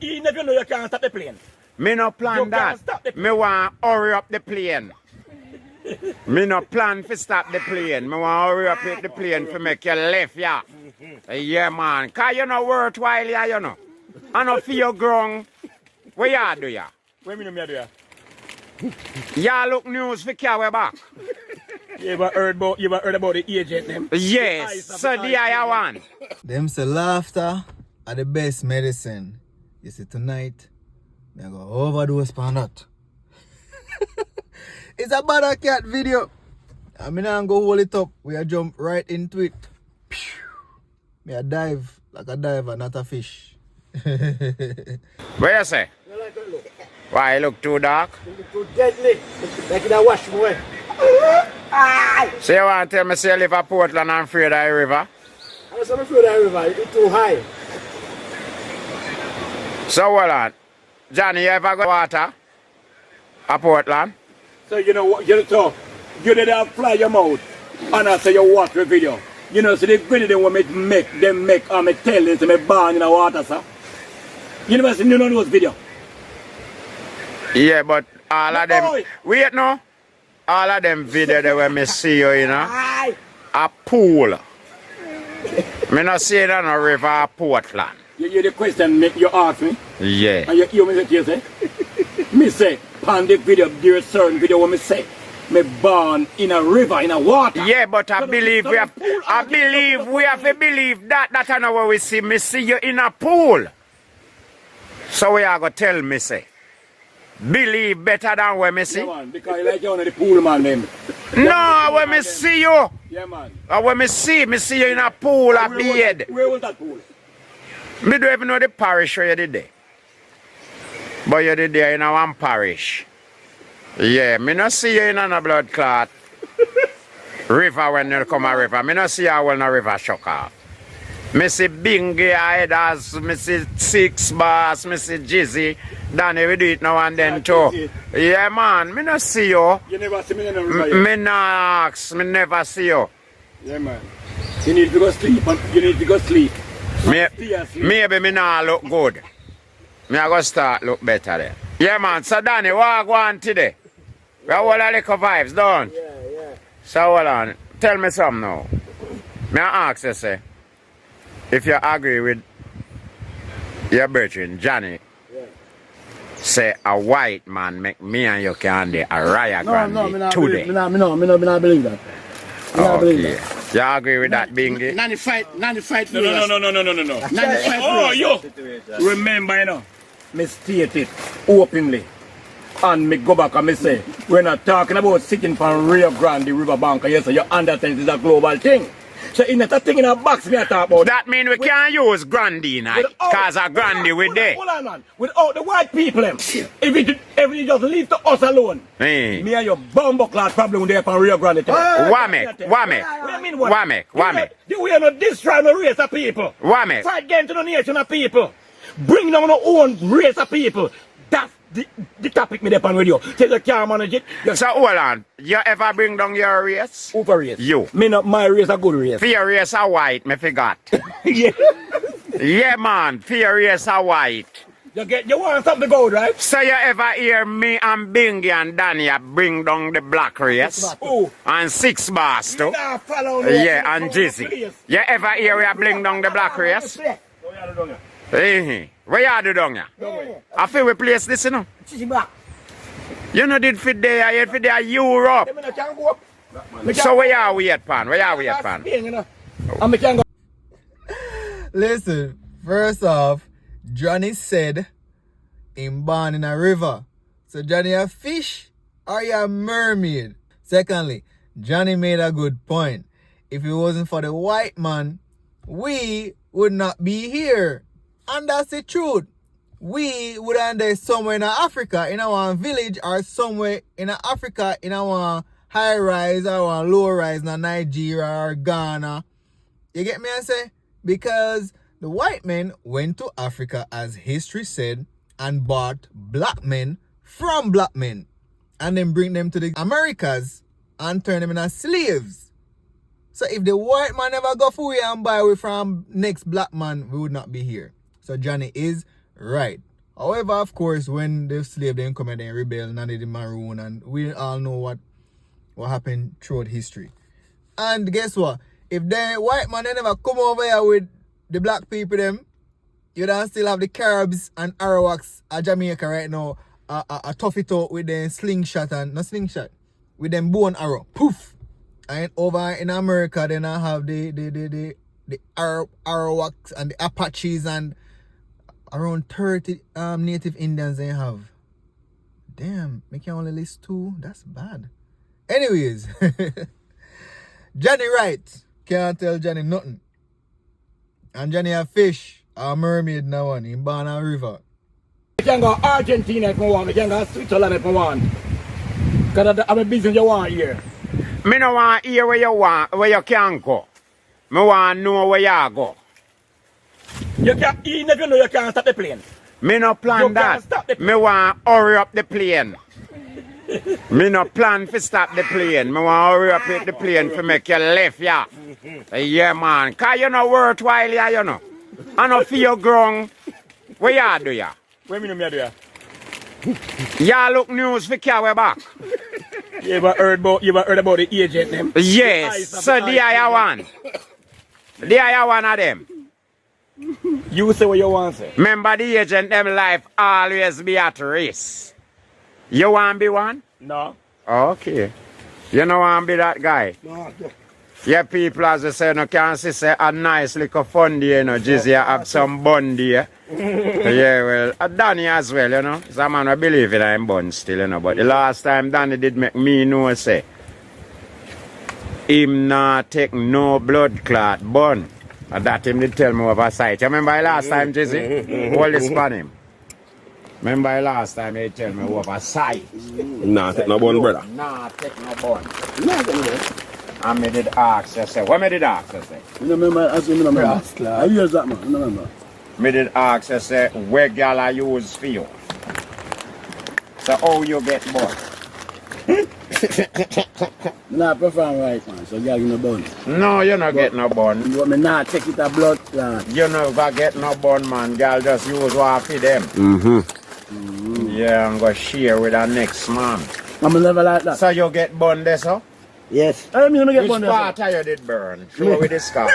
Even if you know you can't stop the plane. Me no plan that. Me want hurry up the plane. Me no plan for stop the plane. Me want hurry up the plane for make you left, yeah. Yeah, man. Cause you know worthwhile, yeah, you know. I know for your ground. What you do, yeah? What do you mean, do ya? Y'all look news for carry back. You ever heard about the agent them? Yes, so the I want. Them say laughter are the best medicine. You see tonight, I go overdose on that. It's a Bawdacat video. I mean I go hold it up. We a jump right into it. Me a dive like a diver, not a fish. What you say? Why it look too dark? It look too deadly. Like in a wash away. So you want to tell me say you live at Portland and afraid of the river? I'm afraid of the river. It's too high. So hold on. Johnny, you ever go water? At Portland? So you know what? You did have fly your mouth and I say you watch the video. You know, so the video they want me make and me tell them to me born in the water, sir. You never seen none of those videos. Yeah, but all of them. Boy. Wait no. All of them videos that when me see you, you know, a pool. Me not see it on a river or Portland. You hear the question you ask me? Yeah. And you hear me say, me say, on the video, there is certain video where me say, me born in a river, in a water. Yeah, but I believe we have to believe that I know what we see. Me see you in a pool. So we are gonna tell me say. Believe better than when me see. Yeah, man, because you like you on the pool, man, them. No, when me see you. Yeah, man. When me see you in a pool, a bed. Where was that pool? Me don't even know the parish where you did there. But you did there in a one parish. Yeah, me not see you in a blood clot river when you come a river. Me not see you when a river shock off. Me see Bingy Headers, me see Six Bars, me see Jizzy. Danny, we do it now and then too. Yeah, man, me not see you. You never see me in a river. Me not ask, me never see you. Yeah, man. You need to go sleep. You need to go sleep. Maybe me not look good. Me I go start look better there. Yeah, man. So Danny, what I go on today? We have all the little vibes, don't? Yeah. So hold on. Tell me something now. Me I ask you, say, if you agree with your brethren, Johnny, say a white man make me and you can do a riot today. Me not believe that. Okay. You agree with that, Bingy? 95 No. Oh, yo. Remember, you know, me state it openly. And me go back and me say, we're not talking about sitting from Rio Grande River Bank. Yes, so you understand it's a global thing. So in that thing in a box me I talk about. That means we can't use Grandi now. Because a Grandi we there. Hold on, man. Without the white people, them, if you just leave to us alone, hey. Me and your bumbo class problem there from Rio Grande. Wamek. We are not destroying the race of people. Wamek. Fight against the nation of people. Bring down our own race of people. That's the topic me there on radio. Say you can't manage it. So hold on. You ever bring down your race? Over race. You. Me not my race a good race. For your race a white, me forgot. Yeah. Yeah, man. For your race a white. You want something to go, right? So you ever hear me and Bingy and Danny bring down the black race? Oh. And Six Bars too? Nah, yeah, and Jizzy. You ever hear we bring down the black race? Hey, where you do down here? I feel we place this, you know. You know did fit there, you fit there Europe. So where you wait, pan? Listen, first off, Johnny said him born in a river. So Johnny a fish or you a mermaid? Secondly, Johnny made a good point. If it wasn't for the white man, we would not be here. And that's the truth. We would end up somewhere in Africa, in our village, or somewhere in Africa, in our high rise or our low rise in Nigeria or Ghana. You get me I say? Because the white men went to Africa, as history said, and bought black men from black men. And then bring them to the Americas and turn them into slaves. So if the white man never go for we and buy we from next black man, we would not be here. So Johnny is Right. However, of course, when the slave then come and then rebel and they maroon, and we all know what happened throughout history. And guess what? If the white man they never come over here with the black people them, you don't still have the Caribs and Arawaks at Jamaica right now, tough it out with them slingshot and not slingshot, with them bow and arrow. Poof! And over in America, then I have the Arawaks and the Apaches and around 30 native Indians they have. Damn, make you only list 2? That's bad. Anyways, Johnny Wright can't tell Johnny nothing. And Johnny a fish, a mermaid now one in Bawdacat River. You can go Argentina if you want, you can go Switzerland if you want. Because I'm a business you want here. Me no want hear where you want, where you can go. Me want know where you go. You can't, even if you know you can't stop the plane. Me no plan You can't that. stop the plane. Me want hurry up the plane. Me no plan to stop the plane. Me want hurry up with the plane for make you left, yeah. Yeah, man. Cause you know worthwhile, yeah, you know. I know for your ground. Where you do, yeah? Where me know me do ya? Ya look news for carry back. You ever heard about the agent them? Yes. So the I one. The I one of them. You say what you want say. Remember the agent them life always be at risk. You want to be one? No. Okay. You know want to be that guy? No. Yeah, people as I say, no can see say a nice little fun there, you know, just here have some bun there. Yeah, well, Danny as well, you know. Some man I believe in him bun still, you know. But the last time Danny did make me know say him not take no blood clot bun. And that him did tell me over sight. You remember last time, Jizzy? Hold this on him. Remember last time he tell me over sight. Nah, take no bun, brother. Nah, take no bun. Nah, take no bun. And me did ask you say, what me did ask you say? You remember, as you remember. I use that, man. You remember. Me did ask you say, where gal I use for you? So how you get bun? Nah, perform right, man. So, you no bun. No, you not get no bun. You want me not take it a blood clot. You never get no bun, man. Gal just use what for them. Yeah, I'm gonna share with the next man. I'm never like that. So you get bun there, so? Yes. I mean, get Which bun part of you did burn? Show with the scar.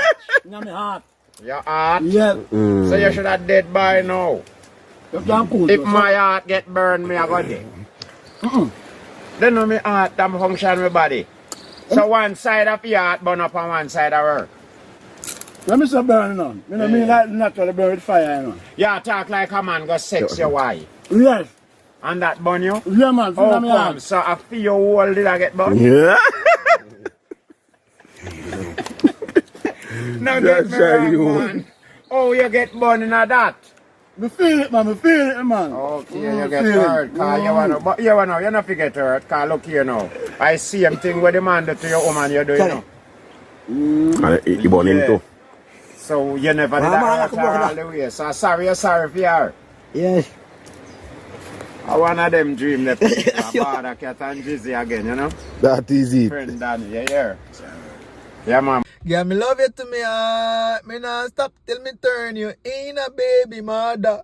Now me heart. Your heart? Yeah. So you should have dead by now. You can't cool. If my heart get burned, me I go dead. Then no me heart damn function my body. So one side of your heart burn up on one side of her. Let me say burn on. You know me like naturally burn with fire, you know. You talk like a man go sex your wife. Yes. And that burn you? Yeah, man. How come? So I feel your whole did I get burned? Yeah. Now get me wrong, man. Oh, you get burned in that? Me feel it, man. Me feel it, man. Okay, you get hurt. Cause you wanna, but you wanna, you not forget hurt. Cause look here now. I see him thing where the man do to your woman you do, you know. And you born him too. So you never did that hurt her all the way. So sorry for her. Yes. I one of them dream that Bawdacat and Jizzy again, you know. That is it. Friend Danny, you hear? Yeah, man. Yeah, me love you to me. Me not stop till me turn you in a baby mother.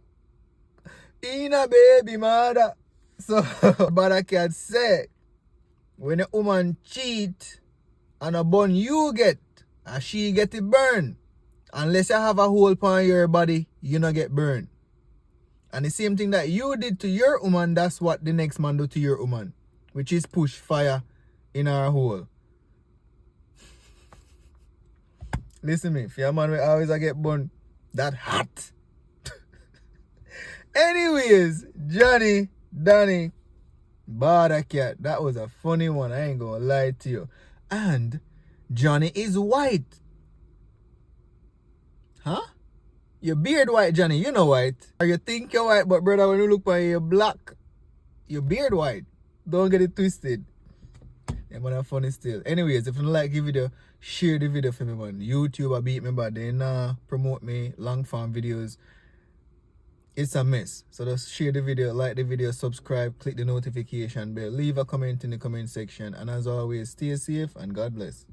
In a baby mother. So, Bawdacat said, when a woman cheat and a bun you get, and she get it burn. Unless you have a hole on your body, you not get burned. And the same thing that you did to your woman, that's what the next man do to your woman. Which is push fire in her hole. Listen me, if your man will always get burned, that hot. Anyways, Johnny, Danny, Bawdacat, that was a funny one, I ain't gonna lie to you. And Johnny is white. Huh? Your beard white, Johnny, you know white. Or you think you're white, but brother, when you look at you, black. Your beard white. Don't get it twisted. Yeah, man, that's funny still. Anyways, if you like the video, share the video for me, man. YouTube, I beat me, but they promote me long form videos. It's a mess. So just share the video, like the video, subscribe, click the notification bell, leave a comment in the comment section. And as always, stay safe and God bless.